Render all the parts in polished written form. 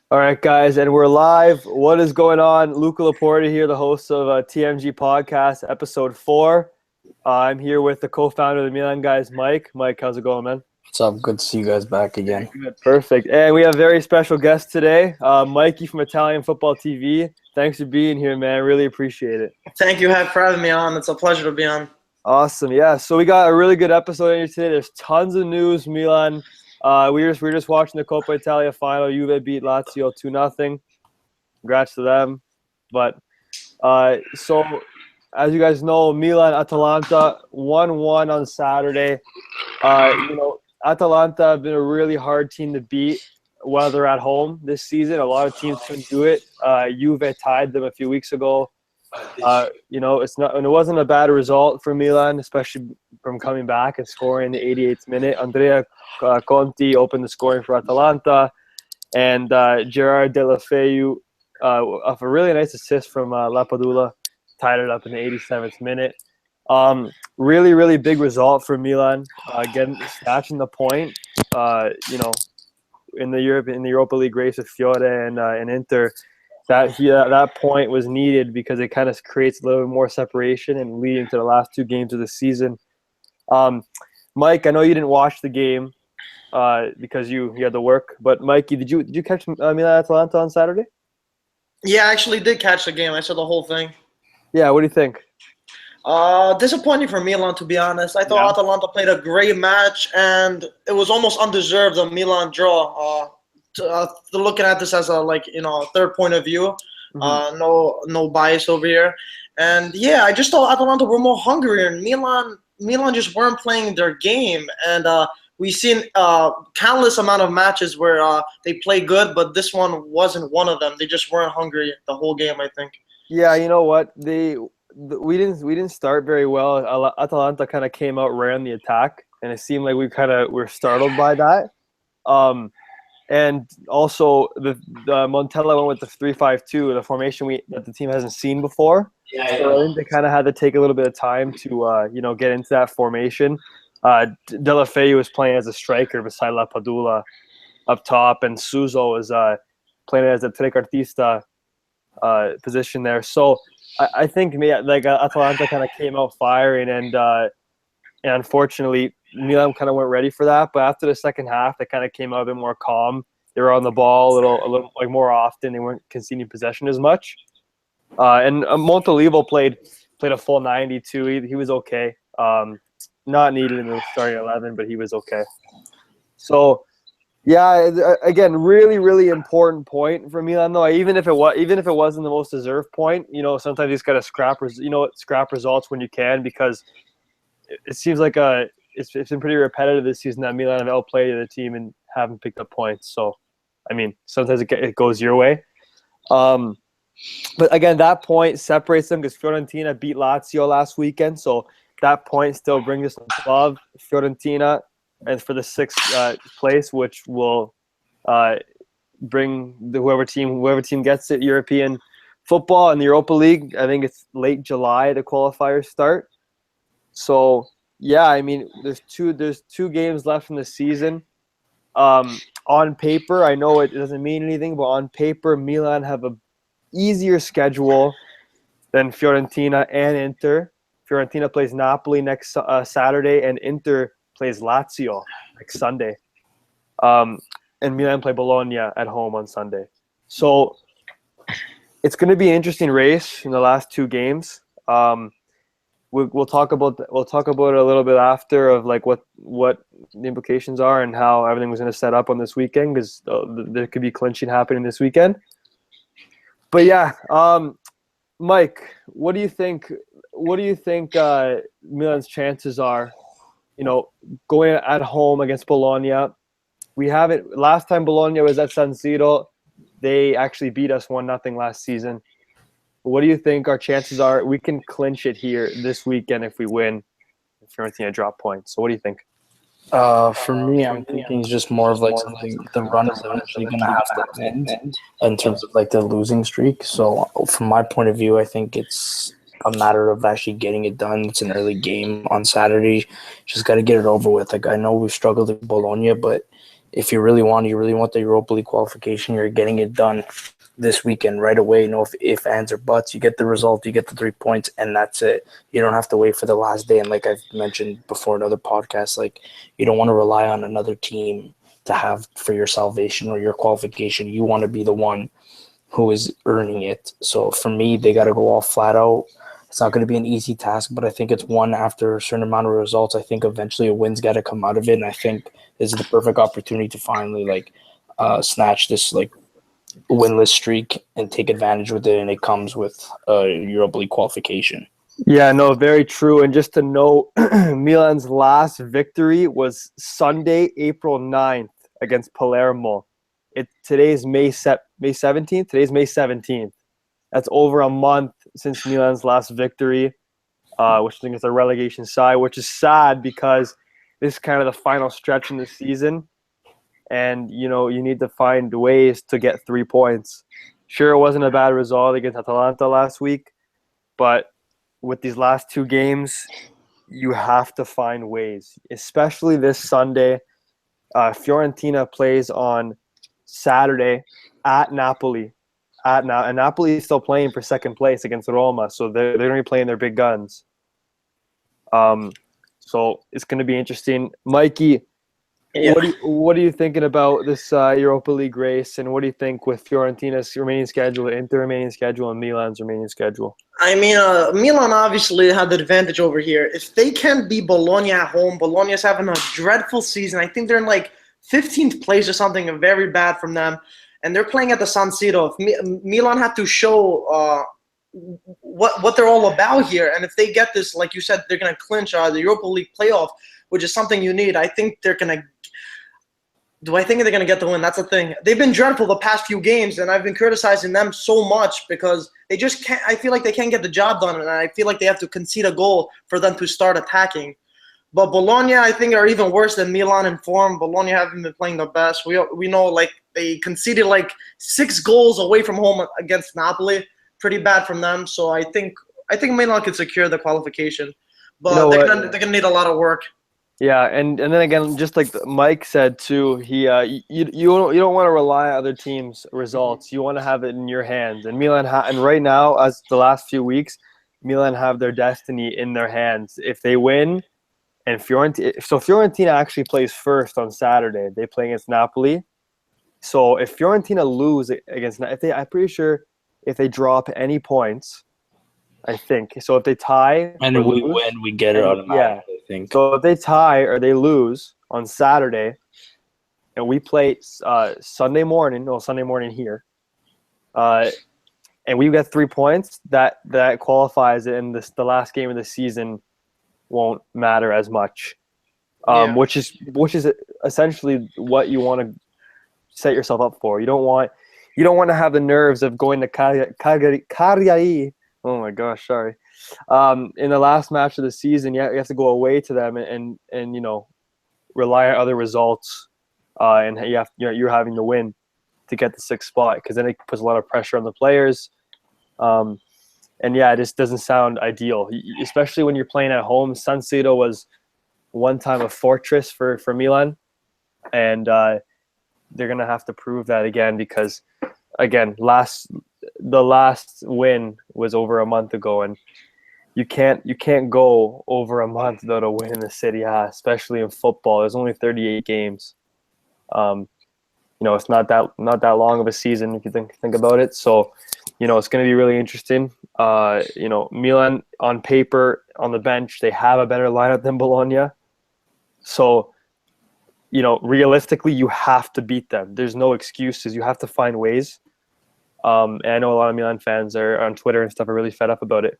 All right, guys, and we're live. What is going on? Luca LaPorta here, the host of TMG Podcast, episode 4. I'm here with the co-founder of the Milan guys, Mike. Mike, how's it going, man? What's up? Good to see you guys back again. Good. Perfect. And we have a very special guest today, Mikey from Italian Football TV. Thanks for being here, man. Really appreciate it. Thank you for having me on. It's a pleasure to be on. Awesome. Yeah, so we got a really good episode here today. There's tons of news, Milan. We were just watching the Coppa Italia final. Juve beat Lazio 2-0. Congrats to them. But so as you guys know, Milan-Atalanta 1-1 on Saturday. Atalanta have been a really hard team to beat, whether at home this season. A lot of teams couldn't do it. Juve tied them a few weeks ago. It wasn't a bad result for Milan, especially from coming back and scoring in the 88th minute. Andrea Conti opened the scoring for Atalanta, and Gerard Deulofeu, of a really nice assist from Lapadula, tied it up in the 87th minute. Really, really big result for Milan, snatching the point. In the Europa League race with Fiore and Inter. That point was needed because it kind of creates a little bit more separation and leading to the last two games of the season. Mike, I know you didn't watch the game because you had to work, but Mikey, did you catch Milan-Atalanta on Saturday? Yeah, I actually did catch the game. I saw the whole thing. Yeah, what do you think? Disappointing for Milan, to be honest. I thought Atalanta played a great match, and it was almost undeserved, the Milan draw. Looking at this as a third point of view, no bias over here, and yeah, I just thought Atalanta were more hungry, and Milan just weren't playing their game, and we've seen countless amount of matches where they play good, but this one wasn't one of them. They just weren't hungry the whole game, I think. Yeah, you know what? We didn't start very well. Atalanta kind of came out rare in the attack, and it seemed like we were startled by that. And also, the Montella went with the 3-5-2, the formation that the team hasn't seen before. So they kind of had to take a little bit of time to get into that formation. Deulofeu was playing as a striker beside Lapadula up top, and Suso was playing as a trequartista position there. So I think Atalanta kind of came out firing, and unfortunately Milan kind of weren't ready for that. But after the second half, they kind of came out a bit more calm. They were on the ball a little like more often. They weren't conceding possession as much. And Montolivo played a full 92. He was okay. Not needed in the starting 11, but he was okay. So yeah, again, really, really important point for Milan though. Even if it wasn't the most deserved point, sometimes you just gotta scrap results when you can, because it seems like it's been pretty repetitive this season that Milan have outplayed the team and haven't picked up points. So, I mean, sometimes it goes your way. But again, that point separates them because Fiorentina beat Lazio last weekend. So that point still brings us above Fiorentina and for the sixth place, which will bring whoever team gets it European football and the Europa League. I think it's late July the qualifiers start. So yeah, I mean, there's two games left in the season. On paper, I know it doesn't mean anything, but on paper, Milan have a easier schedule than Fiorentina and Inter. Fiorentina plays Napoli next Saturday, and Inter plays Lazio next Sunday. And Milan play Bologna at home on Sunday. So it's going to be an interesting race in the last two games. We'll talk about it a little bit after of like what the implications are and how everything was going to set up on this weekend, because there could be clinching happening this weekend. But yeah, Mike, what do you think? What do you think Milan's chances are? Going at home against Bologna. We haven't. Last time Bologna was at San Siro, they actually beat us 1-0 last season. What do you think our chances are we can clinch it here this weekend if we win? If Fiorentina drop points. So what do you think? For me, I'm thinking it's just more of like something the run is eventually going to have to end in terms of like the losing streak. So from my point of view, I think it's a matter of actually getting it done. It's an early game on Saturday. Just got to get it over with. Like, I know we've struggled with Bologna, but if you really want the Europa League qualification, you're getting it done this weekend right away. No if ands, or buts. You get the result, you get the 3 points, and that's it. You don't have to wait for the last day. And like I've mentioned before in other podcasts, like you don't want to rely on another team to have for your salvation or your qualification. You want to be the one who is earning it. So for me, they got to go all flat out. It's not going to be an easy task, but I think it's one after a certain amount of results. I think eventually a win's got to come out of it, and I think this is the perfect opportunity to finally snatch this winless streak and take advantage with it, and it comes with a Europa League qualification. Yeah, no, very true. And just to note, Milan's last victory was Sunday, April 9th against Palermo. Today's May 17th. Today's May 17th. That's over a month since Milan's last victory, which I think is a relegation side, which is sad because this is kind of the final stretch in the season. And, you need to find ways to get 3 points. Sure, it wasn't a bad result against Atalanta last week, but with these last 2 games, you have to find ways, especially this Sunday. Fiorentina plays on Saturday at Napoli. And Napoli is still playing for second place against Roma, so they're going to be playing their big guns. So it's going to be interesting. Mikey, Yeah. what are you thinking about this Europa League race, and what do you think with Fiorentina's remaining schedule, Inter remaining schedule, and Milan's remaining schedule? I mean, Milan obviously had the advantage over here. If they can't beat Bologna at home, Bologna's having a dreadful season. I think they're in 15th place or something, very bad from them. And they're playing at the San Siro. Milan have to show what they're all about here. And if they get this, like you said, they're going to clinch the Europa League playoff, which is something you need. I think they're going to – do I think they're going to get the win? That's the thing. They've been dreadful the past few games, and I've been criticizing them so much because they just can't – I feel like they can't get the job done, and I feel like they have to concede a goal for them to start attacking. But Bologna, I think, are even worse than Milan in form. Bologna haven't been playing the best. We know, they conceded 6 goals away from home against Napoli. Pretty bad from them. So I think Milan could secure the qualification. But they're gonna need a lot of work. Yeah, and then again, just like Mike said too, you don't want to rely on other teams' results. You want to have it in your hands. And Milan and right now, as the last few weeks, Milan have their destiny in their hands. If they win, and Fiorentina actually plays first on Saturday. They play against Napoli. So if Fiorentina lose against, I'm pretty sure if they drop any points, I think. So if they tie and we win, we get it automatically. Yeah. I think. So if they tie or they lose on Saturday, and we play Sunday morning here, and we get 3 points, that qualifies it, and the last game of the season won't matter as much, which is essentially what you want to set yourself up for. You don't want to have the nerves of going to Cagliari. Oh my gosh, sorry. In the last match of the season, you have to go away to them and rely on other results, and you're having to win to get the 6th spot, because then it puts a lot of pressure on the players. And yeah, it just doesn't sound ideal, especially when you're playing at home. San Siro was one time a fortress for Milan, and they're gonna have to prove that again, because again, the last win was over a month ago, and you can't go over a month without a win in the Serie A, especially in football. There's only 38 games. It's not that long of a season if you think about it. So, it's going to be really interesting. Milan on paper, on the bench, they have a better lineup than Bologna. So, realistically, you have to beat them. There's no excuses. You have to find ways. And I know a lot of Milan fans are on Twitter and stuff are really fed up about it.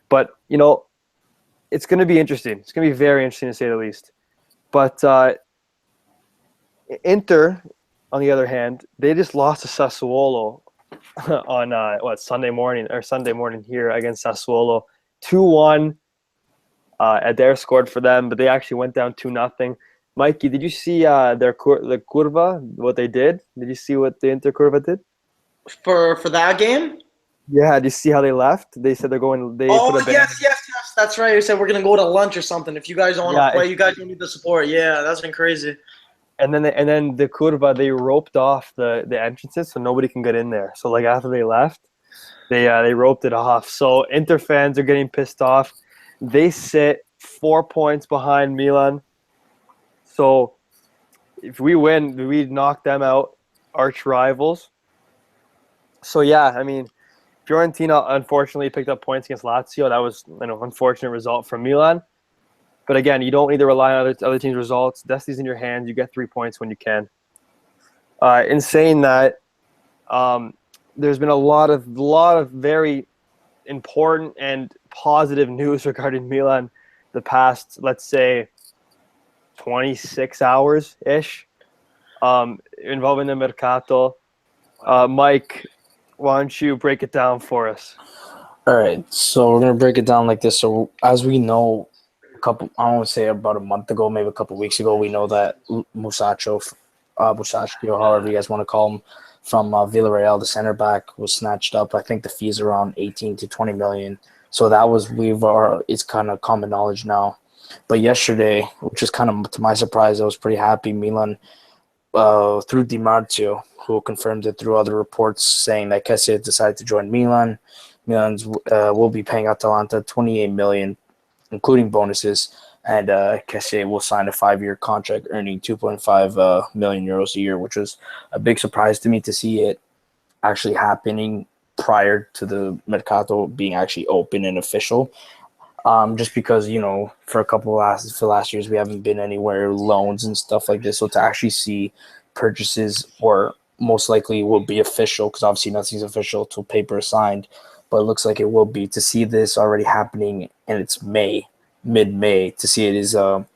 But, it's going to be interesting. It's going to be very interesting to say the least. But Inter, on the other hand, they just lost to Sassuolo on Sunday morning here against Sassuolo, 2-1. Adair scored for them, but they actually went down 2-0. Mikey, did you see the Curva, what they did? Did you see what the Inter Curva did? For that game? Yeah, did you see how they left? They said they're going. Yes, that's right. They said we're gonna go to lunch or something. If you guys don't want to play, you guys don't need the support. Yeah, that's been crazy. and then the curva, they roped off the entrances so nobody can get in there. So like after they left, they roped it off. So Inter fans are getting pissed off. They sit 4 points behind Milan. So if we win, we knock them out, arch rivals. So yeah, I mean, Fiorentina unfortunately picked up points against Lazio. That was an unfortunate result from Milan. But again, you don't need to rely on other teams' results. Destiny's in your hands. You get 3 points when you can. In saying that, there's been a lot of very important and positive news regarding Milan the past, let's say, 26 hours-ish, involving the mercato. Mike, why don't you break it down for us? All right, so we're gonna break it down like this. So as we know, I don't want to say about a month ago, maybe a couple of weeks ago, we know that Musacchio, however you guys want to call him, from Villarreal, the center back, was snatched up. I think the fees are around 18 to 20 million. So that was it's kind of common knowledge now. But yesterday, which is kind of to my surprise, I was pretty happy. Milan, through Di Marzio, who confirmed it through other reports, saying that Kessie had decided to join Milan. Milan's will be paying Atalanta 28 million, including bonuses, and Kessie will sign a 5-year contract earning 2.5 million euros a year, which was a big surprise to me to see it actually happening prior to the mercato being actually open and official. Just because, for last years, we haven't been anywhere, loans and stuff like this. So to actually see purchases, or most likely will be official, because obviously nothing's official till paper is signed, but it looks like it will be. To see this already happening, and it's mid-May, to see it is a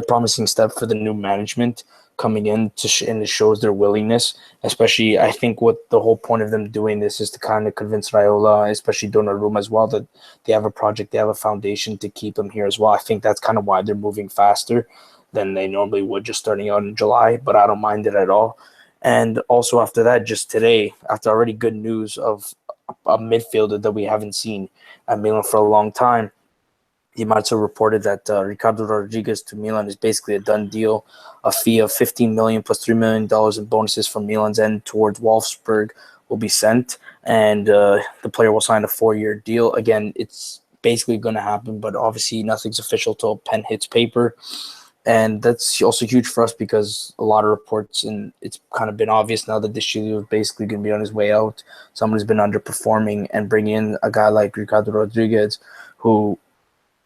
promising step for the new management coming in, and it shows their willingness. Especially, I think what the whole point of them doing this is to kind of convince Raiola, especially Donnarumma as well, that they have a project, they have a foundation to keep them here as well. I think that's kind of why they're moving faster than they normally would, just starting out in July, but I don't mind it at all. And also after that, just today, after already good news of a midfielder that we haven't seen at Milan for a long time, Di Marzio reported that Ricardo Rodriguez to Milan is basically a done deal. A fee of 15 million plus $3 million in bonuses from Milan's end towards Wolfsburg will be sent, and the player will sign a 4-year deal. Again, it's basically going to happen, but obviously nothing's official till pen hits paper. And that's also huge for us because a lot of reports, and it's kind of been obvious now that De Sciglio is basically going to be on his way out. Someone who's been underperforming, and bringing in a guy like Ricardo Rodriguez, who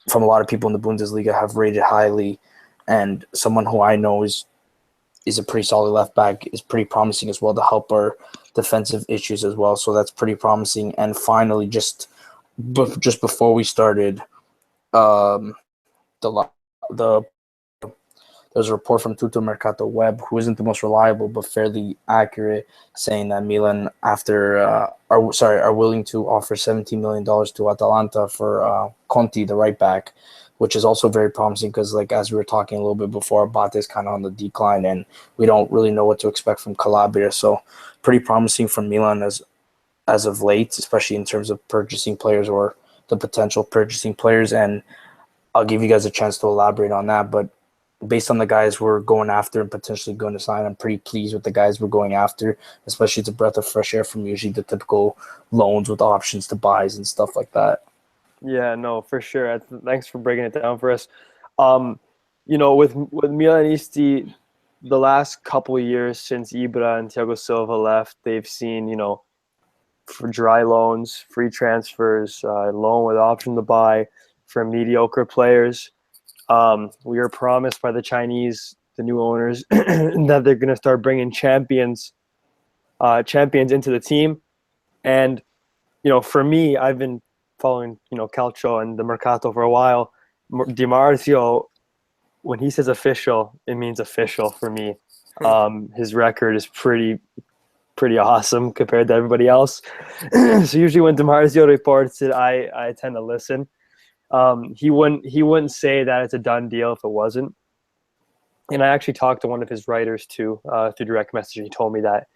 from a lot of people in the Bundesliga have rated highly, and someone who I know is a pretty solid left back, is pretty promising as well to help our defensive issues as well. So that's pretty promising. And finally, just before we started, the there's a report from Tutto Mercato Web, who isn't the most reliable but fairly accurate, saying that Milan are willing to offer $17 million to Atalanta for Conti, the right back, which is also very promising because, like, as we were talking a little bit before, Abate is kind of on the decline, and we don't really know what to expect from Calabria. So pretty promising from Milan as of late, especially in terms of purchasing players or the potential purchasing players. And I'll give you guys a chance to elaborate on that, but based on the guys we're going after and potentially going to sign, I'm pretty pleased with the guys we're going after, especially it's a breath of fresh air from usually the typical loans with options to buys and stuff like that. Yeah, no, for sure. Thanks for breaking it down for us. With Milanisti, the last couple of years since Ibra and Thiago Silva left, they've seen, for dry loans, free transfers, loan with option to buy for mediocre players. We were promised by the Chinese, the new owners, that they're going to start bringing champions into the team. And, for me, I've been following, Calcio and the Mercato for a while. Di Marzio, when he says official, it means official for me. His record is pretty awesome compared to everybody else. So usually when Di Marzio reports it, I tend to listen. He wouldn't say that it's a done deal if it wasn't. And I actually talked to one of his writers too, through direct message. He told me that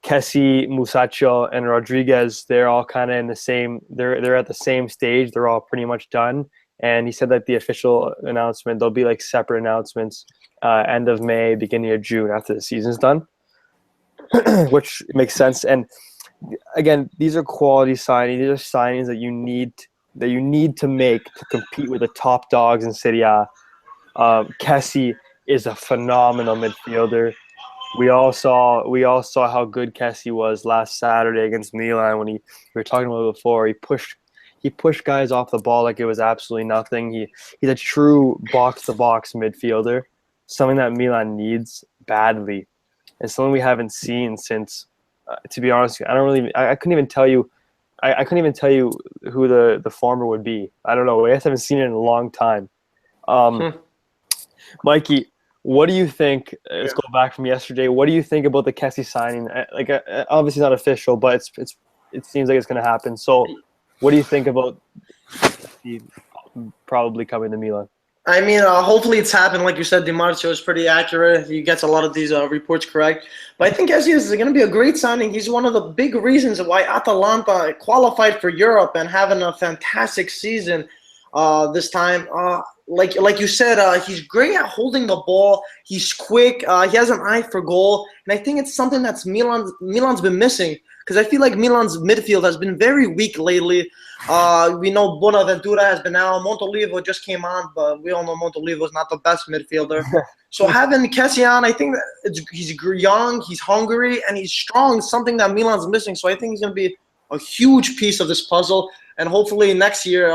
Kessie, Musacchio, and Rodriguez, they're all kind of in the same. They're at the same stage. They're all pretty much done. And he said that the official announcement, there'll be like separate announcements end of May, beginning of June after the season's done, which makes sense. And again, these are quality signings. These are signings that you need to make to compete with the top dogs in Serie A. Kessie is a phenomenal midfielder. We all saw how good Kessie was last Saturday against Milan when we were talking about it before. He pushed guys off the ball like it was absolutely nothing. He's a true box to box midfielder, something that Milan needs badly, and something we haven't seen since. To be honest, I couldn't even tell you. I couldn't even tell you who the former would be. I don't know. I guess I haven't seen it in a long time. Mikey, what do you think? Let's go back from yesterday. What do you think about the Kessie signing? Obviously not official, but it seems like it's going to happen. So, what do you think about Kessie probably coming to Milan? I mean, hopefully it's happened. Like you said, Di Marzio is pretty accurate. He gets a lot of these reports correct. But I think Kessie is going to be a great signing. He's one of the big reasons why Atalanta qualified for Europe and having a fantastic season this time. Like you said, he's great at holding the ball. He's quick. He has an eye for goal, and I think it's something that's Milan's been missing, because I feel like Milan's midfield has been very weak lately. We know Bonaventura has been out. Montolivo just came on, but we all know Montolivo is not the best midfielder. So having Kessie on, I think that he's young, he's hungry, and he's strong. Something that Milan's missing. So I think he's going to be a huge piece of this puzzle, and hopefully next year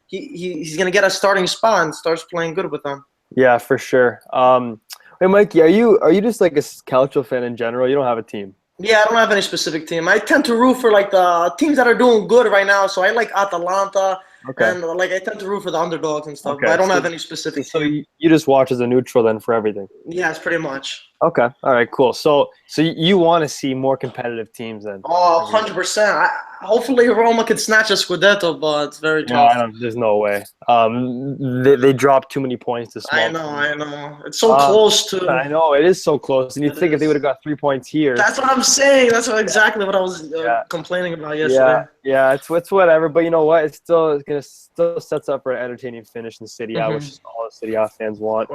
he's going to get a starting spot and starts playing good with them. Yeah, for sure. Hey, Mikey, are you just like a Calcio fan in general? You don't have a team? Yeah, I don't have any specific team. I tend to root for like the teams that are doing good right now. So I like Atalanta, and like I tend to root for the underdogs and stuff. Okay, but I don't have any specific so team. you just watch as a neutral then for everything? Yes, pretty much. Okay. All right, cool. So you want to see more competitive teams then? Oh, 100%. Hopefully Roma could snatch a Scudetto, but it's very tough. There's no way. They dropped too many points this month. I know. It's so close to. I know, it is so close. And you think if they would have got 3 points here. That's what I'm saying. That's exactly what I was complaining about yesterday. Yeah, it's whatever. But you know what? It's still sets up for an entertaining finish in City A, which is all the City A fans want.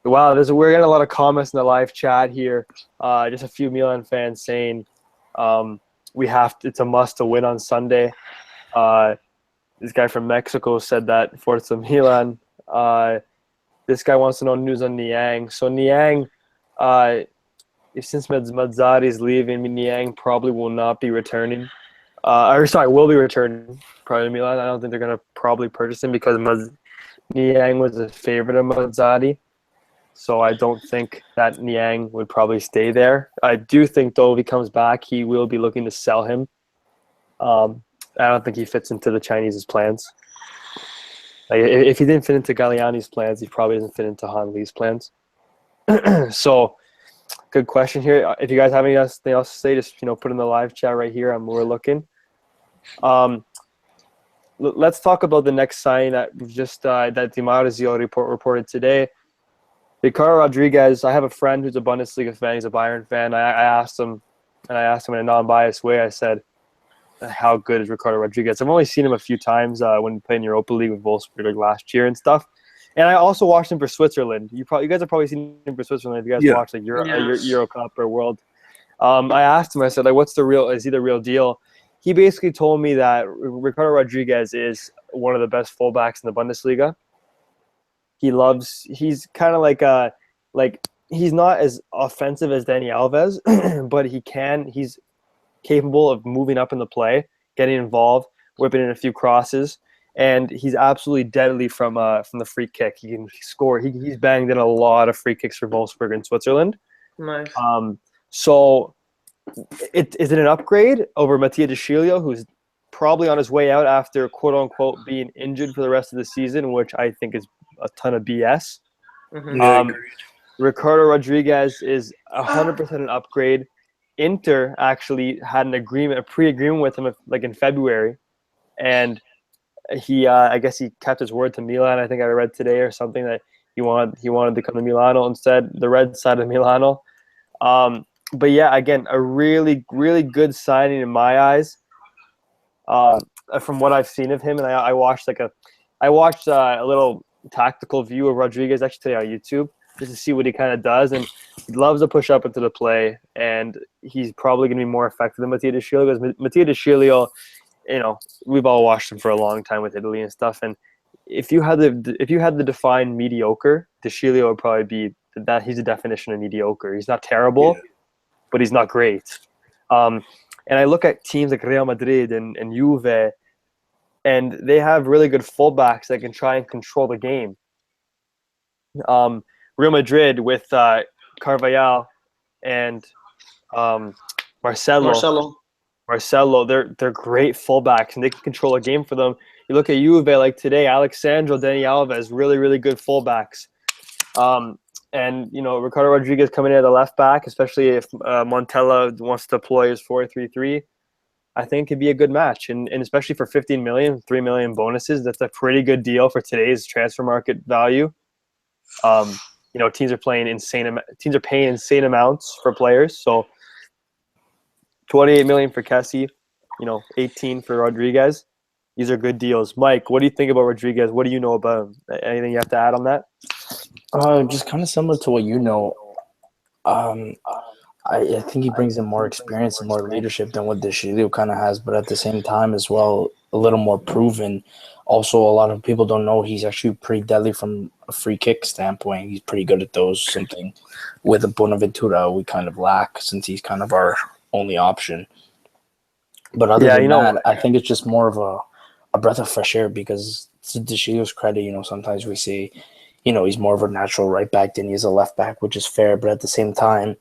Wow, we're getting a lot of comments in the live chat here. Just a few Milan fans saying it's a must to win on Sunday. This guy from Mexico said that Forza Milan. This guy wants to know news on Niang. So Niang, since Mazzarri is leaving, Niang probably will not be returning. Will be returning probably to Milan. I don't think they're going to probably purchase him because Niang was a favorite of Mazzarri. So I don't think that Niang would probably stay there. I do think, though, if he comes back, he will be looking to sell him. I don't think he fits into the Chinese's plans. Like, if he didn't fit into Galliani's plans, he probably doesn't fit into Han Lee's plans. So, good question here. If you guys have anything else to say, just put in the live chat right here. We're looking. Let's talk about the next signing that that Di Marzio reported today. Ricardo Rodriguez. I have a friend who's a Bundesliga fan. He's a Bayern fan. I asked him in a non-biased way. I said, "How good is Ricardo Rodriguez?" I've only seen him a few times when he played in Europa League with Wolfsburg last year and stuff. And I also watched him for Switzerland. You guys have probably seen him for Switzerland if you guys watch like Euro Cup or World. I asked him. I said, "What's the real? Is he the real deal?" He basically told me that Ricardo Rodriguez is one of the best fullbacks in the Bundesliga. He's kind of like he's not as offensive as Dani Alves, but he's capable of moving up in the play, getting involved, whipping in a few crosses, and he's absolutely deadly from the free kick. He can score. He's banged in a lot of free kicks for Wolfsburg in Switzerland. Nice. So is it an upgrade over Mattia De Sciglio, who's probably on his way out after quote unquote being injured for the rest of the season, which I think is a ton of BS. Ricardo Rodriguez is 100% an upgrade. Inter actually had a pre-agreement with him like in February, and I guess he kept his word to Milan. I think I read today or something that he wanted to come to Milano instead, the red side of Milano. But yeah, again, a really, really good signing in my eyes. From what I've seen of him, and I watched a little tactical view of Rodriguez actually today on YouTube. just to see what he kind of does. And he loves to push up into the play, and he's probably going to be more effective than Mattia De Sciglio, because Mattia De Sciglio, we've all watched him for a long time with Italy and stuff. And if you had to define mediocre, De Sciglio would probably be that. He's a definition of mediocre. He's not terrible, but he's not great. And I look at teams like Real Madrid and Juve, and they have really good fullbacks that can try and control the game. Real Madrid with Carvajal and Marcelo, they're great fullbacks, and they can control a game for them. You look at Juve, like today, Alexandro, Dani Alves, really, really good fullbacks. And, Ricardo Rodriguez coming in at the left back, especially if Montella wants to deploy his 4-3-3, I think could be a good match. And especially for 15 million, 3 million bonuses, that's a pretty good deal for today's transfer market value. Teams are paying insane amounts for players. So 28 million for Kessie, 18 for Rodriguez. These are good deals. Mike, what do you think about Rodriguez? What do you know about him? Anything you have to add on that? Just kind of similar to what you know. I think he brings in more experience and more leadership than what De Sciglio kind of has, but at the same time as well, a little more proven. Also, a lot of people don't know he's actually pretty deadly from a free kick standpoint. He's pretty good at those, something with a Bonaventura we kind of lack since he's kind of our only option. But other than that, I think it's just more of a breath of fresh air, because to De Sciglio's credit, sometimes we say, he's more of a natural right back than he is a left back, which is fair. But at the same time,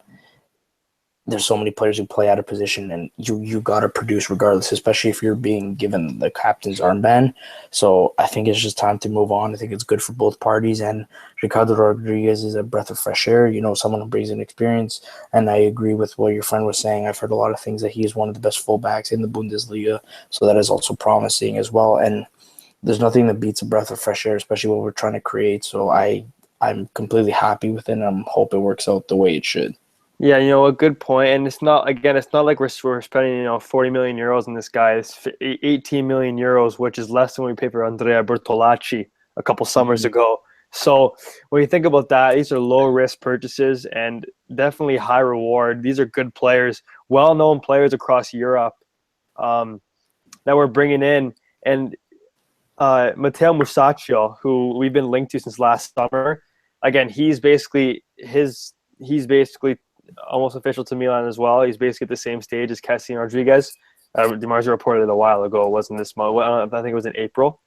there's so many players who play out of position, and you got to produce regardless, especially if you're being given the captain's armband. So I think it's just time to move on. I think it's good for both parties, and Ricardo Rodriguez is a breath of fresh air, someone who brings in experience. And I agree with what your friend was saying. I've heard a lot of things that he is one of the best fullbacks in the Bundesliga, so that is also promising as well. And there's nothing that beats a breath of fresh air, especially what we're trying to create. So I'm completely happy with it, and I hope it works out the way it should. Yeah, a good point. And it's not like we're spending 40 million euros on this guy. It's 18 million euros, which is less than what we paid for Andrea Bertolacci a couple summers ago. So when you think about that, these are low risk purchases and definitely high reward. These are good players, well-known players across Europe that we're bringing in. And Matteo Musacchio, who we've been linked to since last summer, again, he's basically almost official to Milan as well. He's basically at the same stage as Kessie and Rodriguez. DiMarzio reported it a while ago. It wasn't this month. I think it was in April.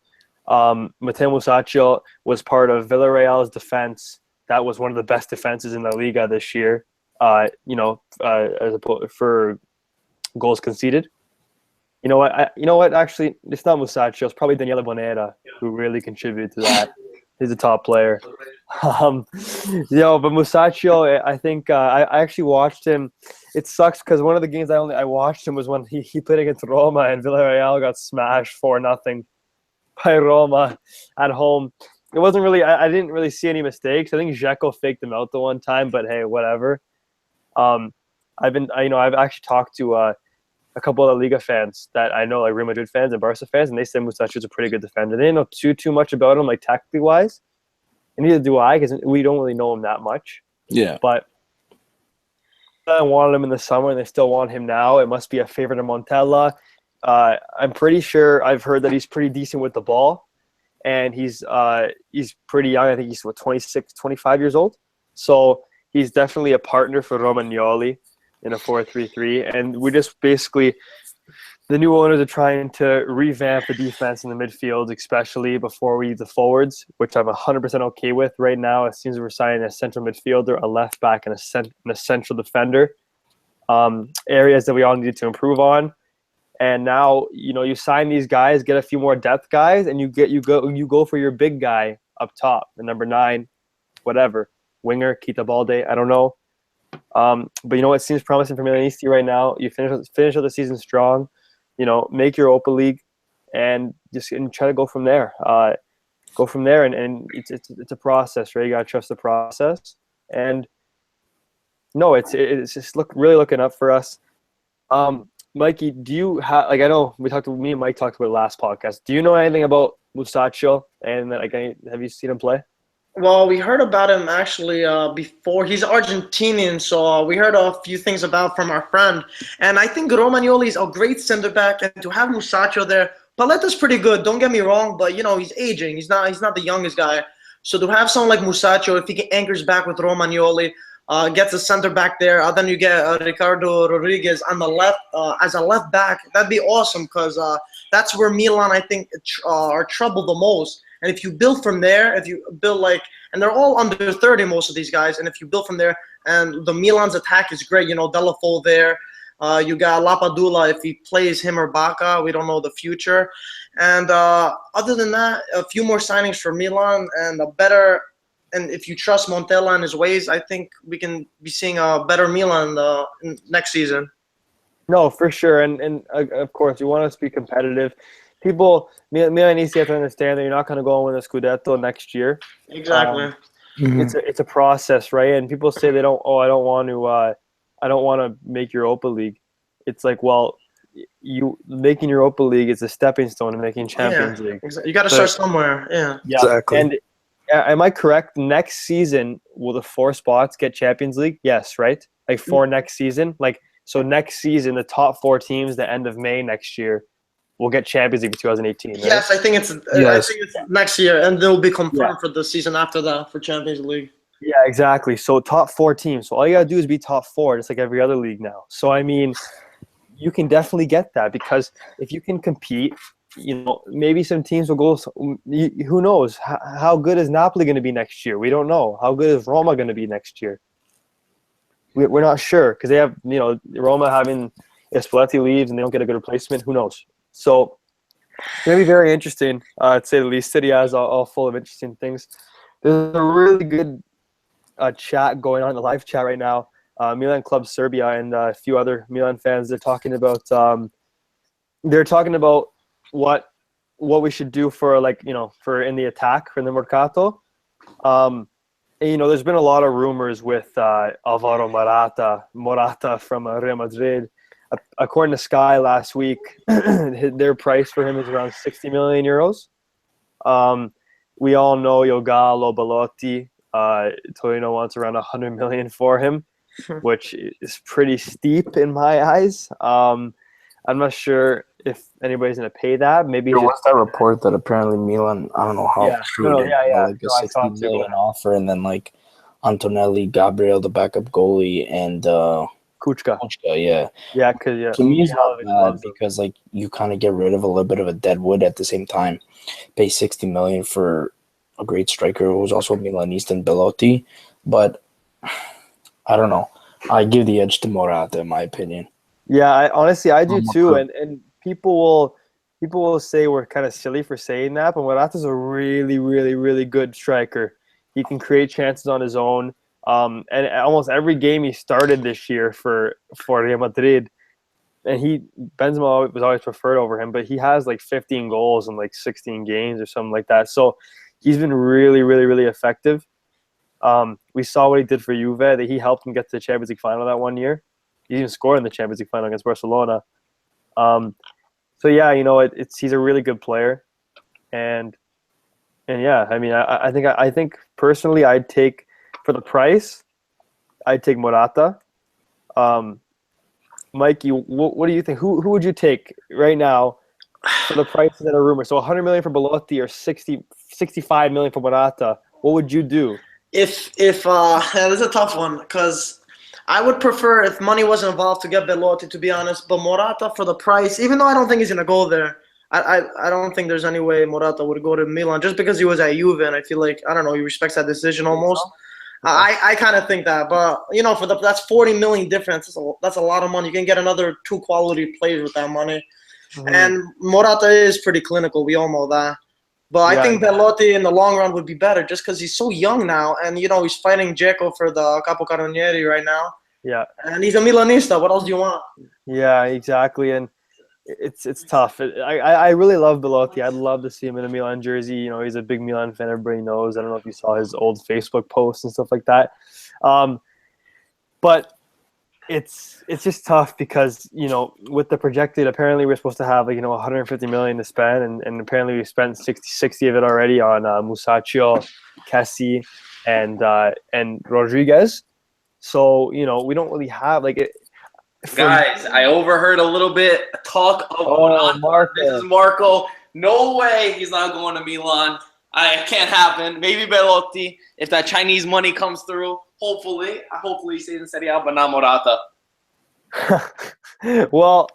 Matteo Musacchio was part of Villarreal's defense. That was one of the best defenses in La Liga this year. For goals conceded. You know what? Actually, it's not Musacchio. It's probably Daniele Bonera who really contributed to that. He's a top player. But Musacchio, I think I actually watched him. It sucks because one of the games I watched him was when he played against Roma, and Villarreal got smashed 4-0 by Roma at home. It wasn't really. I didn't really see any mistakes. I think Dzeko faked him out the one time, but hey, whatever. I've actually talked to a couple of Liga fans that I know, like Real Madrid fans and Barca fans, and they said Musacchio's a pretty good defender. They didn't know too much about him, like tactically wise, and neither do I, because we don't really know him that much. Yeah. But I wanted him in the summer, and they still want him now. It must be a favorite of Montella. I'm pretty sure I've heard that he's pretty decent with the ball, and he's pretty young. I think he's 26, 25 years old. So he's definitely a partner for Romagnoli in a 4-3-3, and we just basically, the new owners are trying to revamp the defense in the midfield, especially before we the forwards, which I'm 100% okay with right now. It seems we're signing a central midfielder, a left back, and a central defender. Areas that we all needed to improve on, and now you sign these guys, get a few more depth guys, and you go for your big guy up top, the number 9, whatever, winger, Keita Balde, I don't know. But it seems promising for Milan-Atalanta right now. You finish out the season strong, make your Europa League, and try to go from there. And it's a process, right? You gotta trust the process. And no, it's just really looking up for us. Mikey, do you have, I know me and Mike talked about it last podcast. Do you know anything about Musacchio? And have you seen him play? Well, we heard about him actually before. He's Argentinian, so we heard a few things about from our friend. And I think Romagnoli is a great center back, and to have Musacchio there, Paletta's pretty good. Don't get me wrong, but he's aging. He's not the youngest guy. So to have someone like Musacchio, if he anchors back with Romagnoli, gets a center back there, then you get Ricardo Rodriguez on the left as a left back. That'd be awesome because that's where Milan I think are troubled the most. And if you build from there, if you build and they're all under 30, most of these guys. And if you build from there, and the Milan's attack is great, Delafo there. You got Lapadula if he plays him or Baca. We don't know the future. And other than that, a few more signings for Milan and a better. And if you trust Montella and his ways, I think we can be seeing a better Milan next season. No, for sure, and of course, you want us to be competitive. Milan needs to have to understand that you're not going to go and win the Scudetto next year. Exactly. It's a process, right? And people say they don't. Oh, I don't want to make Europa League. It's like, well, you making Europa League is a stepping stone to making Champions League. Exactly. You got to start somewhere. Yeah. Exactly. And am I correct? Next season, will the 4 spots get Champions League? Yes, right? Like for next season, so next season, the top 4 teams, the end of May next year, will get Champions League for 2018. Right? Yes, I think it's next year, and they'll be confirmed for the season after that for Champions League. Yeah, exactly. So top 4 teams. So all you gotta do is be top 4, just like every other league now. So I mean, you can definitely get that because if you can compete, maybe some teams will go. Who knows? How good is Napoli going to be next year? We don't know. How good is Roma going to be next year? We're not sure because they have, Roma having if Spalletti leaves and they don't get a good replacement. Who knows? So it's going to be very interesting, to say the least. City is all full of interesting things. There's a really good chat going on in the live chat right now. Milan Club Serbia and a few other Milan fans. They're talking about what we should do for for in the attack for the mercato. There's been a lot of rumors with Alvaro Morata from Real Madrid. According to Sky last week, their price for him is around 60 million euros. We all know Yogalo Belotti. Torino wants around 100 million for him, which is pretty steep in my eyes. I'm not sure if anybody's going to pay that. Maybe there was that report that apparently Milan, I don't know how true it is, like a 60 million offer, and then like Antonelli, Gabriel, the backup goalie, and Kuchka. Yeah. To me, it's not bad because like you kind of get rid of a little bit of a dead wood at the same time. Pay 60 million for a great striker who was also Milanista and Belotti, but I don't know. I give the edge to Morata in my opinion. Yeah, I do too, and people will say we're kind of silly for saying that, but Morata's a really, really, really good striker. He can create chances on his own. And almost every game he started this year for Real Madrid, and Benzema was always preferred over him, but he has like 15 goals in like 16 games or something like that. So he's been really, really, really effective. We saw what he did for Juve, that he helped him get to the Champions League final that one year. He even scored in the Champions League final against Barcelona. So yeah, he's a really good player, and yeah, I mean, I think personally, I'd take for the price, I'd take Morata. Mike, what do you think? Who would you take right now for the prices that are rumored? So 100 million for Belotti or 65 million for Morata. What would you do? This is a tough one because I would prefer if money wasn't involved to get Belotti, to be honest. But Morata for the price, even though I don't think he's gonna go there, I don't think there's any way Morata would go to Milan just because he was at Juve, and I feel like I don't know, he respects that decision almost. I kind of think that, but that's 40 million difference. That's a lot of money. You can get another 2 quality players with that money, and Morata is pretty clinical. We all know that. But I think Belotti in the long run would be better just because he's so young now, and he's fighting Dzeko for the Capocannoniere right now. Yeah, and he's a Milanista. What else do you want? Yeah, exactly, and it's tough. I really love Belotti. I'd love to see him in a Milan jersey. He's a big Milan fan. Everybody knows. I don't know if you saw his old Facebook posts and stuff like that. But it's just tough because with the projected, apparently we're supposed to have 150 million to spend, and apparently we spent 60 of it already on Musacchio, Kessie, and Rodriguez. So we don't really have Guys, I overheard a little bit talk of Morata. Marco. This is Marco. No way he's not going to Milan. It can't happen. Maybe Belotti. If that Chinese money comes through, hopefully he stays in Serie A, but not Morata. Well,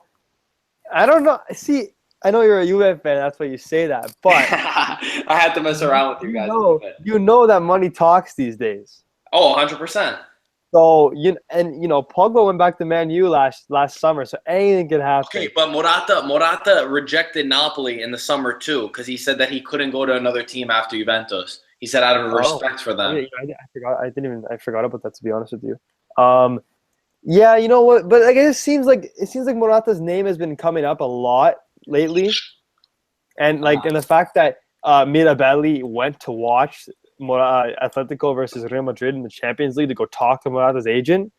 I don't know. See, I know you're a Juve fan. That's why you say that. But I had to mess around with you guys. You know that money talks these days. Oh, 100%. So Pogba went back to Man U last summer, so anything can happen. Okay, but Morata rejected Napoli in the summer too because he said that he couldn't go to another team after Juventus. He said out of respect for them. I forgot about that, to be honest with you. Yeah, you know what? But it seems like Morata's name has been coming up a lot lately, and and the fact that Mirabelli went to watch Atletico versus Real Madrid in the Champions League to go talk to Morata's agent.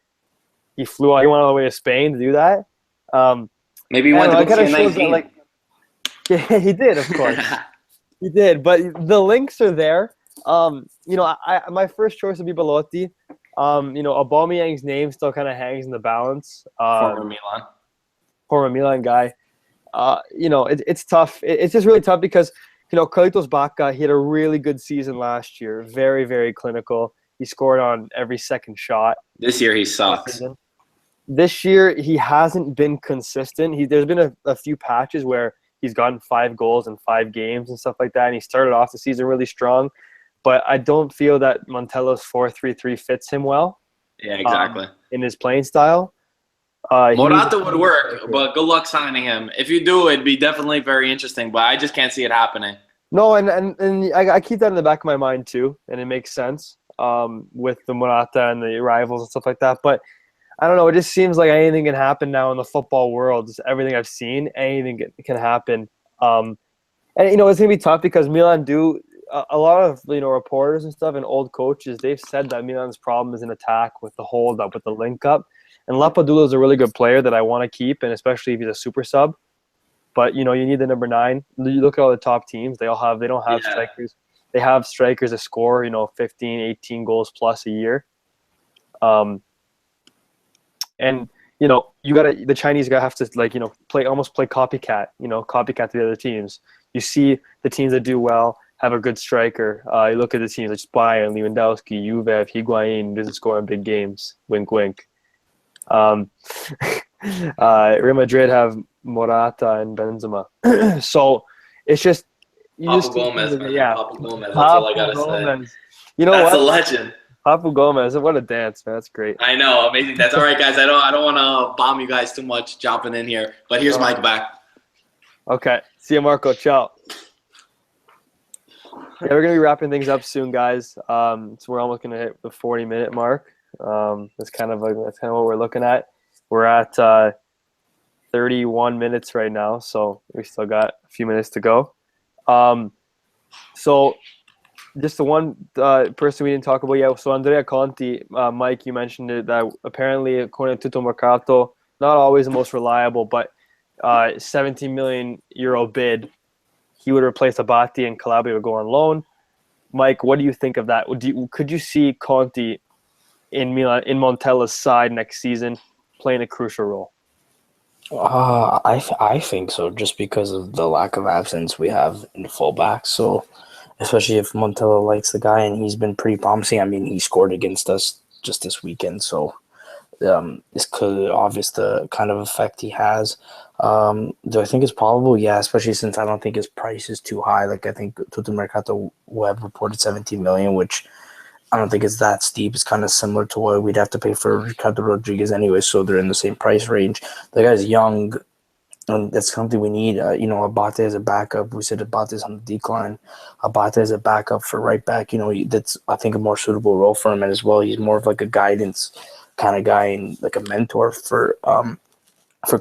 He flew out. He went all the way to Spain to do that. Maybe he went to go see yeah, he did, of course. He did, but the links are there. My first choice would be Belotti. Aubameyang's name still kind of hangs in the balance. Former Milan guy. It's tough. It's just really tough because Carlitos Bacca, he had a really good season last year. Very, very clinical. He scored on every second shot. This year he sucks. This year he hasn't been consistent. There's been a few patches where he's gotten 5 goals in 5 games and stuff like that, and he started off the season really strong. But I don't feel that Montello's 4-3-3 fits him well. Yeah, exactly. In his playing style. Morata would work, but good luck signing him. If you do, it'd be definitely very interesting, but I just can't see it happening. No, and I keep that in the back of my mind too, and it makes sense with the Morata and the rivals and stuff like that. But I don't know, it just seems like anything can happen now in the football world. Just everything I've seen, anything can happen. And it's going to be tough because Milan do a lot of reporters and stuff and old coaches, they've said that Milan's problem is in attack with the hold up, with the link up. And Lapadula is a really good player that I want to keep, and especially if he's a super sub. But you need the number 9. You look at all the top teams; they don't have strikers. They have strikers that score 15, 18 goals plus a year. And the Chinese guy have to play copycat. Copycat to the other teams. You see the teams that do well have a good striker. You look at the teams like Bayern, Lewandowski, Juve, Higuain doesn't score in big games. Wink, wink. Real Madrid have Morata and Benzema. So it's just Papu Gomez, man. Yeah, Papu Gomez. That's all I gotta say. That's a legend. Papu Gomez, what a dance, man! That's great. I know, amazing. That's all right, guys. I don't want to bomb you guys too much jumping in here, but here's Mike back. Okay, see you, Marco. Ciao. Yeah, we're gonna be wrapping things up soon, guys. So we're almost gonna hit the 40-minute mark. That's kind of what we're looking at. We're at 31 minutes right now, so we still got a few minutes to go. So just the one person we didn't talk about yet. So Andrea Conti, Mike, you mentioned it, that apparently according to Mercato, not always the most reliable, but 17 million euro bid. He would replace Abati and Calabria would go on loan. Mike, what do you think of that? Could you see Conti in Milan, in Montella's side next season, playing a crucial role? I think so, just because of the lack of absence we have in fullback. So, especially if Montella likes the guy and he's been pretty promising. I mean, he scored against us just this weekend, so it's clearly obvious the kind of effect he has. Do I think it's probable? Yeah, especially since I don't think his price is too high. Like, I think Tutto Mercato will have reported 17 million, which I don't think it's that steep. It's kind of similar to what we'd have to pay for Ricardo Rodriguez anyway, so they're in the same price range. The guy's young, and that's something we need. Abate as a backup. We said Abate is on the decline. Abate as a backup for right back, that's, I think, a more suitable role for him. And as well, he's more of like a guidance kind of guy and like a mentor for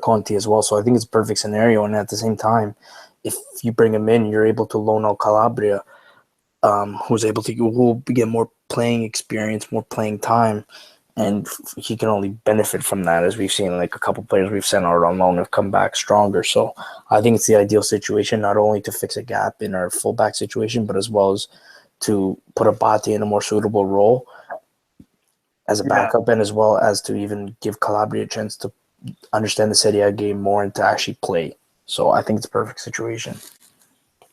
Conti as well. So I think it's a perfect scenario. And at the same time, if you bring him in, you're able to loan out Calabria, who will get more playing experience, more playing time. and he can only benefit from that, as we've seen like a couple players we've sent out on loan have come back stronger. So I think it's the ideal situation, not only to fix a gap in our fullback situation, but as well as to put Abate in a more suitable role as a backup, and as well as to even give Calabria a chance to understand the Serie A game more and to actually play. So I think it's a perfect situation.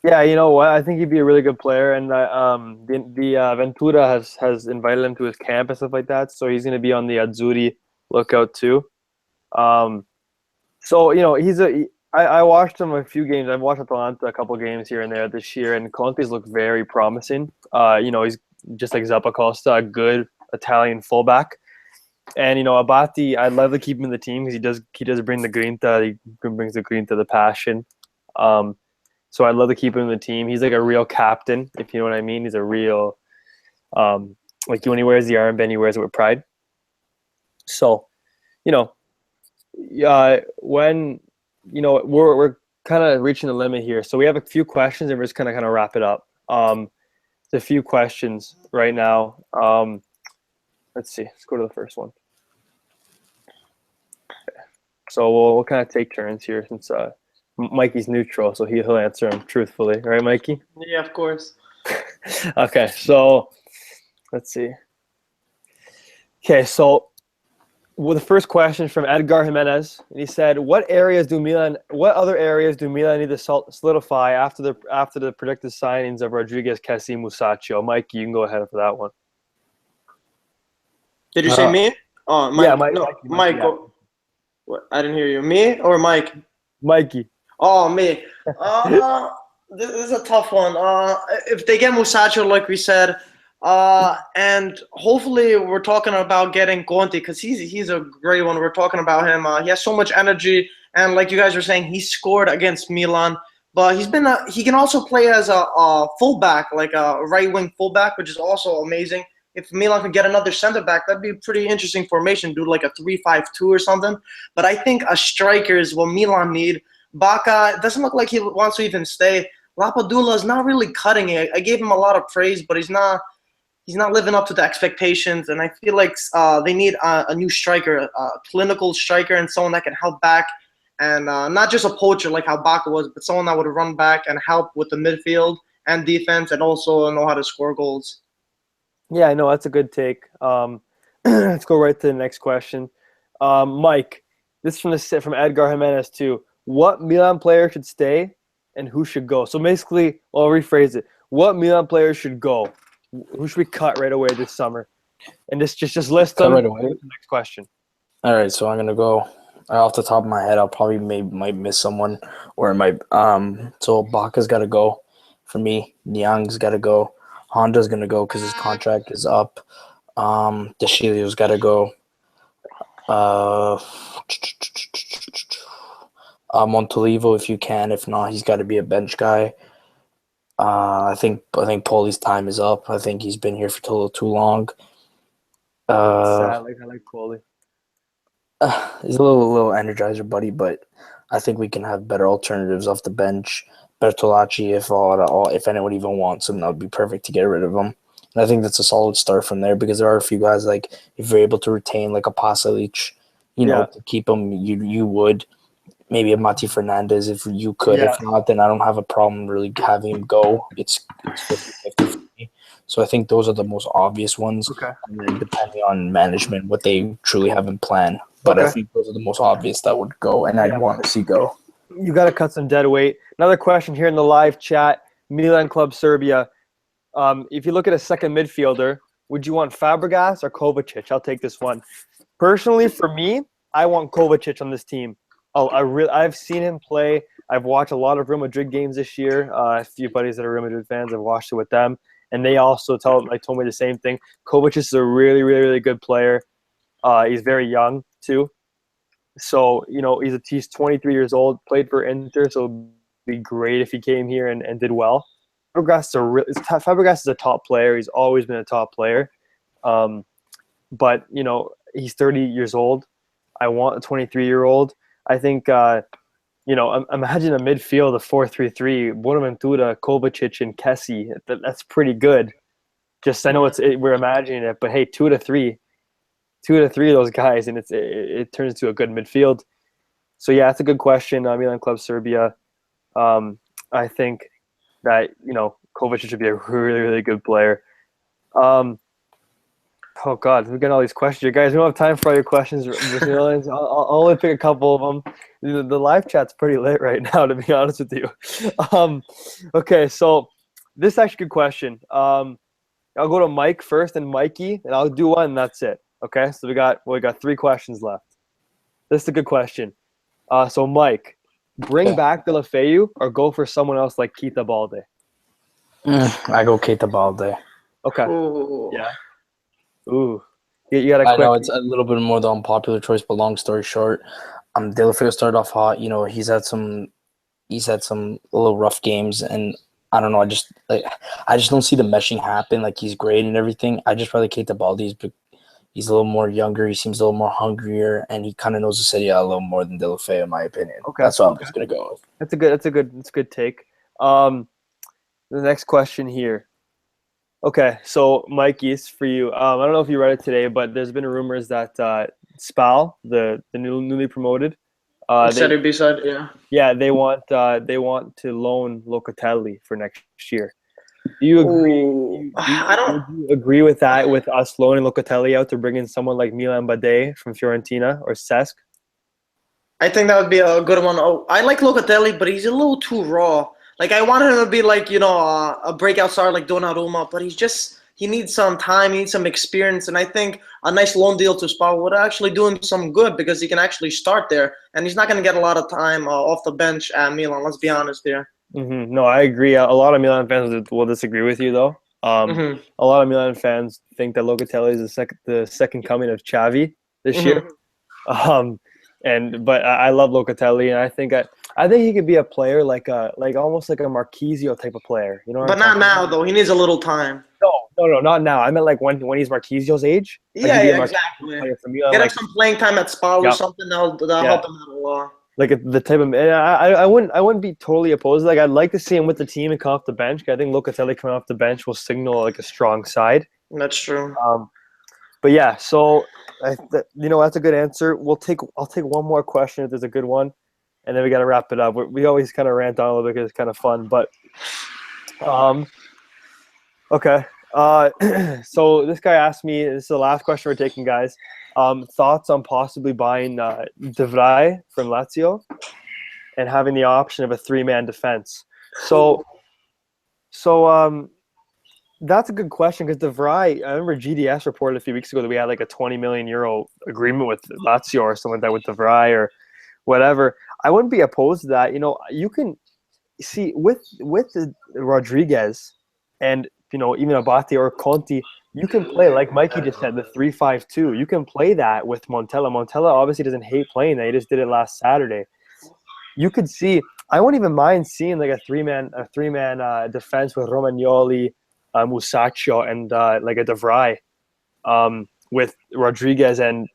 Yeah, you know what? I think he'd be a really good player, and Ventura has invited him to his camp and stuff like that. So he's going to be on the Azzurri lookout too. So you know I watched him a few games. I've watched Atalanta a couple games here and there this year, and Conte's looked very promising. You know, he's just like Zappacosta, a good Italian fullback. And you know, Abate, I'd love to keep him in the team because he does bring the grinta. He brings the grinta, the passion. So I'd love to keep him in the team. He's like a real captain, if you know what I mean. He's a real like when he wears the armband, he wears it with pride. So, you know, when you know we're kind of reaching the limit here. So we have a few questions, and we're just kind of wrap it up. There's a few questions right now. Let's see. Let's go to the first one. Okay. So we'll kind of take turns here since Mikey's neutral, so he'll answer them truthfully, right, Mikey? Yeah, of course. Okay, so let's see. Okay, so the first question from Edgar Jimenez, and he said, "What other areas do Milan need to solidify after the predicted signings of Rodriguez, Kessie, Musacchio?" Mikey, you can go ahead for that one. Did you say me? Oh, Mike. Yeah, Mike. No, Mike. Yeah. What? I didn't hear you. Me or Mike? Mikey. Oh, me. This is a tough one. If they get Musacchio, like we said, and hopefully we're talking about getting Conte because he's a great one. We're talking about him. He has so much energy, and like you guys were saying, he scored against Milan. But he can also play as a fullback, like a right wing fullback, which is also amazing. If Milan can get another center back, that'd be a pretty interesting formation. Do like a 3-5-2 or something. But I think a striker is what Milan need. Baca doesn't look like he wants to even stay. Lapadula is not really cutting it. I gave him a lot of praise, but he's not living up to the expectations. And I feel like they need a new striker, a clinical striker, and someone that can help back. And not just a poacher like how Baca was, but someone that would run back and help with the midfield and defense and also know how to score goals. Yeah, I know. That's a good take. Let's go right to the next question. Mike, this is from Edgar Jimenez too. What Milan player should stay and who should go? So basically, I'll rephrase it. What Milan players should go? Who should we cut right away this summer? And just list them right away. With the next question. All right, so I'm gonna go off the top of my head. I'll probably might miss someone, or it might. So Baca's got to go for me. Niang's got to go. Honda's gonna go because his contract is up. Deschilio's got to go. Montolivo, if you can. If not, he's got to be a bench guy. I think Poli's time is up. I think he's been here for too long. I like Poli. He's a little energizer buddy, but I think we can have better alternatives off the bench. Bertolacci, if anyone even wants him, that would be perfect to get rid of him. And I think that's a solid start from there because there are a few guys like if you're able to retain like a Pasalic, to keep him, you would. Maybe a Mati Fernandez if you could. Yeah. If not, then I don't have a problem really having him go. It's 50-50 for me. So I think those are the most obvious ones. Okay. And then depending on management, what they truly have in plan. But I think those are the most obvious that would go and I'd want to see go. You got to cut some dead weight. Another question here in the live chat, Milan Club Serbia. If you look at a second midfielder, would you want Fabregas or Kovacic? I'll take this one. Personally, for me, I want Kovacic on this team. I've seen him play. I've watched a lot of Real Madrid games this year. A few buddies that are Real Madrid fans, I've watched it with them. And they also told me the same thing. Kovacic is a really, really, really good player. He's very young, too. So, he's 23 years old, played for Inter, so it would be great if he came here and did well. Fabregas is a top player. He's always been a top player. But, he's 30 years old. I want a 23-year-old. I think, imagine a midfield of 4-3-3, Bonaventura, Kovacic, and Kessie. That's pretty good. Just I know we're imagining it, but hey, 2 to 3, 2 to 3 of those guys, and it turns into a good midfield. So yeah, that's a good question. Milan Club Serbia. I think that Kovacic should be a really, really good player. Oh God, we're getting all these questions. You guys, we don't have time for all your questions. I'll only pick a couple of them. The live chat's pretty lit right now, to be honest with you. Okay, so this is actually a good question. I'll go to Mike first and Mikey, and I'll do one, and that's it. Okay, so we got 3 questions left. This is a good question. So Mike, bring back Deulofeu or go for someone else like Keita Balde? I go Keita Balde. Okay. Ooh. Yeah. Ooh. You got a quick. I know it's a little bit more the unpopular choice, but long story short, Deulofeu started off hot. He's had some little rough games, and I don't know. I just don't see the meshing happen. Like, he's great and everything. I just rather Keita Balde. He's a little more younger. He seems a little more hungrier, and he kind of knows the city a little more than Deulofeu, in my opinion. Okay. That's what I'm just gonna go with. That's a good take. The next question here. Okay, so Mikey's for you. I don't know if you read it today, but there's been rumors that Spal, the newly promoted, Serie B side, yeah. Yeah, they want to loan Locatelli for next year. Do you agree? Would you agree with that? With us loaning Locatelli out to bring in someone like Milan Bade from Fiorentina or Cesc? I think that would be a good one. Oh, I like Locatelli, but he's a little too raw. Like, I wanted him to be like, a breakout star like Donnarumma, but he needs some time, he needs some experience, and I think a nice loan deal to Spa would actually do him some good because he can actually start there, and he's not going to get a lot of time off the bench at Milan. Let's be honest here. Mm-hmm. No, I agree. A lot of Milan fans will disagree with you, though. A lot of Milan fans think that Locatelli is the second coming of Xavi this year. But I love Locatelli, and I think he could be a player like almost like a Marquisio type of player. You know? But not now, though. He needs a little time. No, not now. I meant like when he's Marquisio's age. Yeah, exactly. Get him some playing time at Spa or something. That'll help him out a lot. Like the type of I wouldn't be totally opposed. Like, I'd like to see him with the team and come off the bench. I think Locatelli coming off the bench will signal like a strong side. That's true. But yeah, so that's a good answer. I'll take one more question if there's a good one, and then we got to wrap it up. We always kind of rant on a little bit because it's kind of fun. But okay. So this guy asked me. This is the last question we're taking, guys. Thoughts on possibly buying De Vrij from Lazio and having the option of a 3-man defense. So that's a good question because De Vrij, I remember GDS reported a few weeks ago that we had like a 20 million euro agreement with Lazio or something like that with De Vrij or whatever. I wouldn't be opposed to that. You can see with Rodriguez and even Abate or Conti, you can play, like Mikey just said, the 3-5-2. You can play that with Montella. Montella obviously doesn't hate playing that. He just did it last Saturday. You could see, I wouldn't even mind seeing like a three-man defense with Romagnoli, Musacchio, and like a De Vrij, with Rodriguez and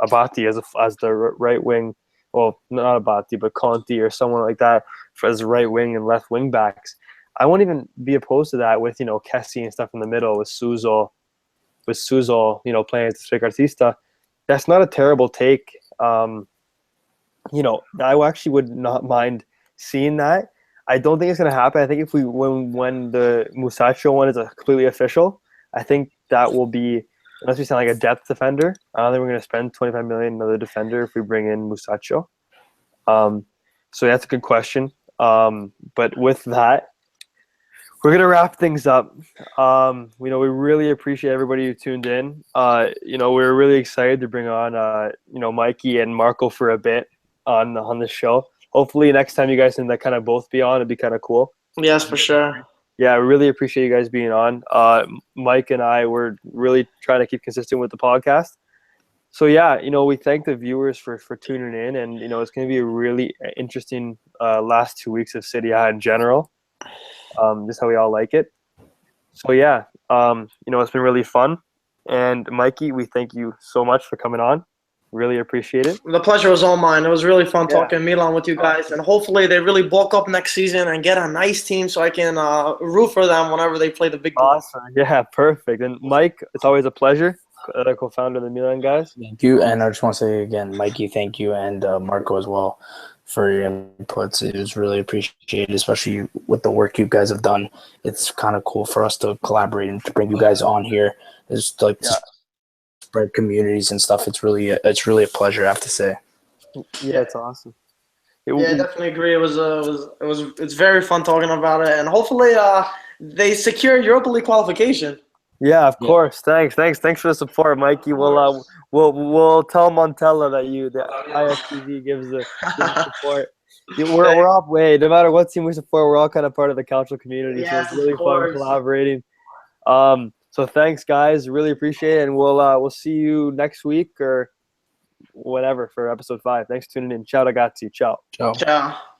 Abate as the right wing. Well, not Abate, but Conti or someone like that as right wing and left wing backs. I won't even be opposed to that with Kessie and stuff in the middle with Suso, playing as the trequartista. That's not a terrible take. I actually would not mind seeing that. I don't think it's going to happen. I think if when the Musacchio one is completely official, I think that will be, unless we sound like a depth defender. I don't think we're going to spend 25 million on another defender if we bring in Musacchio. So that's a good question. But with that, we're going to wrap things up. We really appreciate everybody who tuned in. We're really excited to bring on, Mikey and Marco for a bit on the show. Hopefully next time you guys can kind of both be on, it'd be kind of cool. Yes, for sure. Yeah, I really appreciate you guys being on. Mike and I were really trying to keep consistent with the podcast. So yeah, we thank the viewers for tuning in, and it's going to be a really interesting last 2 weeks of Serie A in general. Just how we all like it. So yeah, it's been really fun. And Mikey, we thank you so much for coming on. Really appreciate it. The pleasure was all mine. It was really fun talking Milan with you guys, and hopefully they really bulk up next season and get a nice team so I can root for them whenever they play the big. Awesome. Yeah, perfect. And Mike, it's always a pleasure. other co-founder of the Milan guys. Thank you. And I just want to say again, Mikey, thank you, and Marco as well for your inputs. It was really appreciated, especially with the work you guys have done. It's kind of cool for us to collaborate and to bring you guys on here. It's like to spread communities and stuff. It's really a pleasure, I have to say. Yeah, it's awesome. Yeah, I definitely agree. It's very fun talking about it, and hopefully they secure Europa League qualification. Yeah, of course. Thanks for the support, Mikey. We'll tell Montella that the IFTV gives the support. We're all no matter what team we support, we're all kind of part of the cultural community. Yes, so it's really of course. fun collaborating. So thanks, guys. Really appreciate it, and we'll see you next week or whatever for episode 5. Thanks for tuning in. Ciao, ragazzi. Ciao. Ciao. Ciao.